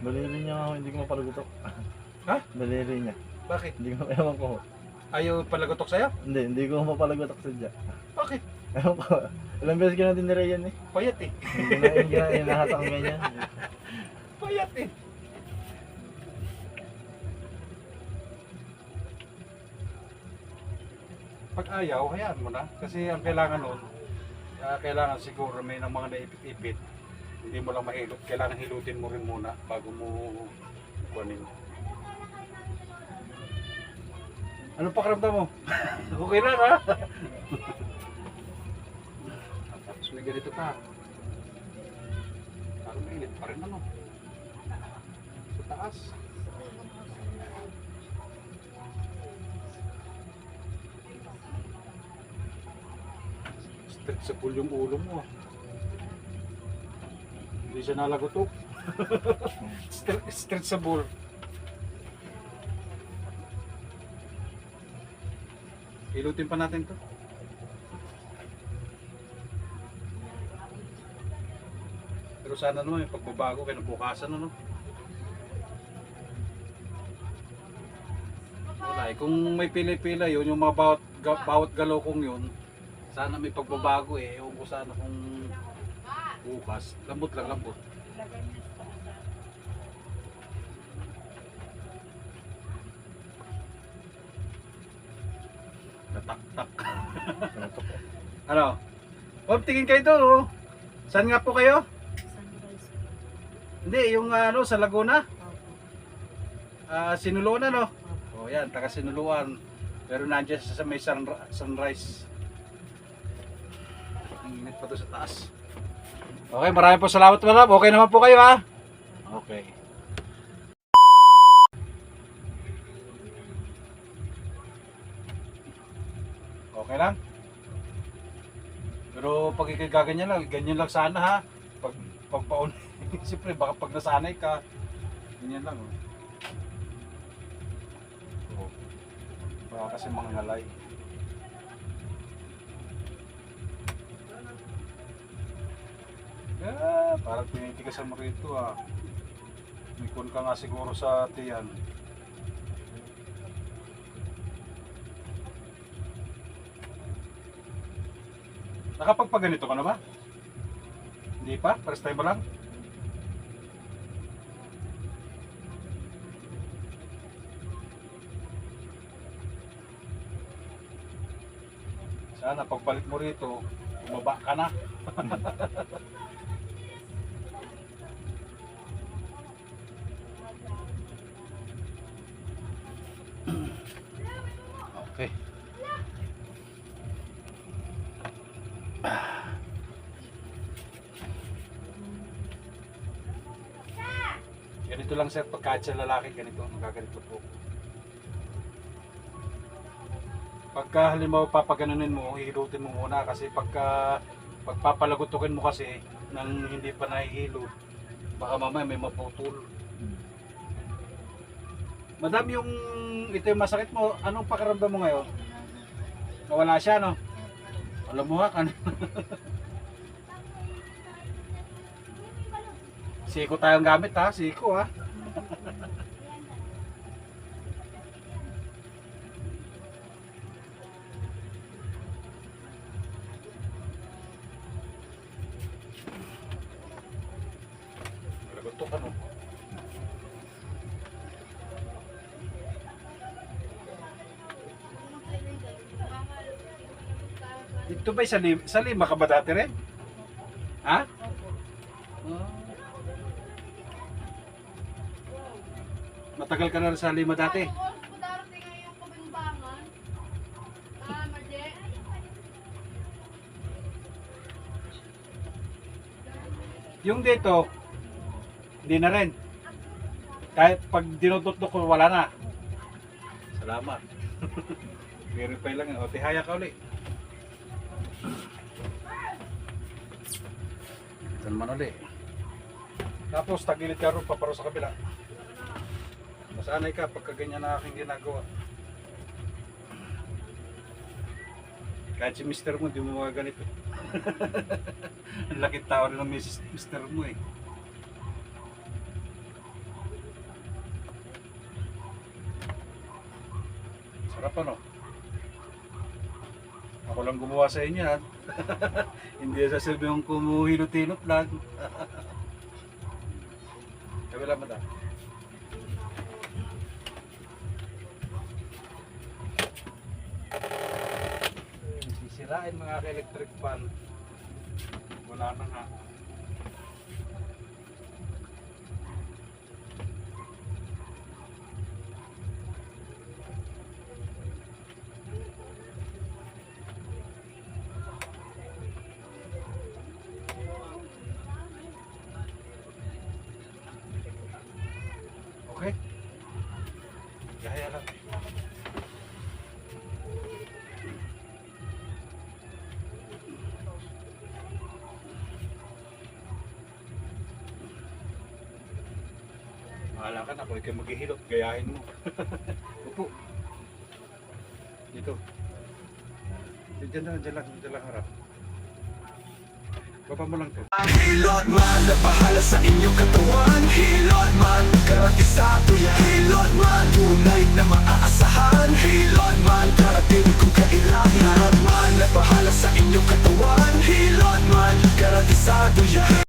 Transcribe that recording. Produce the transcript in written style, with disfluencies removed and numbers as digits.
Daliri niya nga, hindi ko mapalagutok. Ha? Daliri niya. Bakit? Hindi ko, ewan ko. Ayaw palagotok sa'yo? Hindi ko mapalagutok sadya. Bakit? Ewan ko. Ilang beses ko na dinire yan eh. Payat eh. Hindi na hinahatak ang ganyan. Payat eh. Pag ayaw, hayaan mo na. Kasi ang kailangan nun, kailangan siguro may ng mga naipit-ipit. Hindi mo lang mahilot. Kailangan hilutin mo rin muna bago mo kunin. Ano pakiramdam mo? Okay lang ha? Tapos may ganito pa. Parang mainit pa rin ano. Sa taas. Straight sa pool yung ulo mo ah. Hindi siya nalagotok. Straight sa pool. Ilutin pa natin to. Pero sana naman may pagbabago kinabukasan ano. Wala eh. Kung may pila-pila yun, yung mga bawat galokong yun, sana may pagbabago eh. Ewan ko sana kung bukas. Lambot lang, lambot. Natak-tak. Ano? Oh, tingin kayo doon oh. Saan nga po kayo? Sunrise. Hindi, yung ano, sa Laguna. Opo. Sinuluan ano? Opo. Oh, yan, taga Sinuluan. Pero nandiyan sa may sunrise. Ang init pa doon sa taas. Okay, maraming po salamat malab. Okay naman po kayo ha? Okay. Okay lang? Pero pag ikagaganyan lang, ganyan lang sana ha. Pagpaun, siyempre baka pag nasanay ka, ganyan lang. Oh. Baka kasi mga ngalay. Parang tinitigasan mo rito ah. May kun ka nga siguro sa tiyan. Nakapagpaganito ka na ba? Hindi pa? First time mo lang? Sana pagbalik mo rito, bumaba ka na. Okay. Ganito lang sir, pagka sa lalaki, ganito, magaganito po. Pagka halimbawa papaganunin mo, hihilutin mo muna kasi pagpapalagutukin mo kasi nang hindi pa nahihilo, baka mamaya may maputol. Madam, yung ito yung masakit mo, anong pakiramdam mo ngayon? Nawala siya, no? Alam mo ha, kan. Siko tayong gamit ha, siko ha. Lagot ka no. Ito ba sa Lima ka ba dati rin? Ha? Oh. Matagal ka na rin sa Lima dati? Yung dito, hindi na rin. Kahit pag dinututok ko, wala na. Salamat. Verify lang yun. O, tihaya ka ulit. Ito naman ulit. Tapos, tagilid ka rin, paparo sa kabila. Masanay ka pagka ganyan na aking ginagawa. Kahit si mister mo, di mo mga ganito. Ang lakit tao rin ng mister mo eh. Sarap ano? Ako lang gumawa sa inyo ha. Hindi sasabi yung kumuhilot-hilot lang. Kabila mo ta. Sisirain mga electric fan. Wala na nga. Okay? Gaya lang. Mahala ka na kung ikaw maghihilot, gayahin mo. Upo. Dito. Diyan lang harap. Baba mo lang to. Hilot man na bahala sa inyong katawan. Hilot man, garantisado yan. Hilot man, tunay na maaasahan. Hilot man, darating kung kailangan. Hilot man na bahala sa inyong katawan. Hilot man, garantisado yan.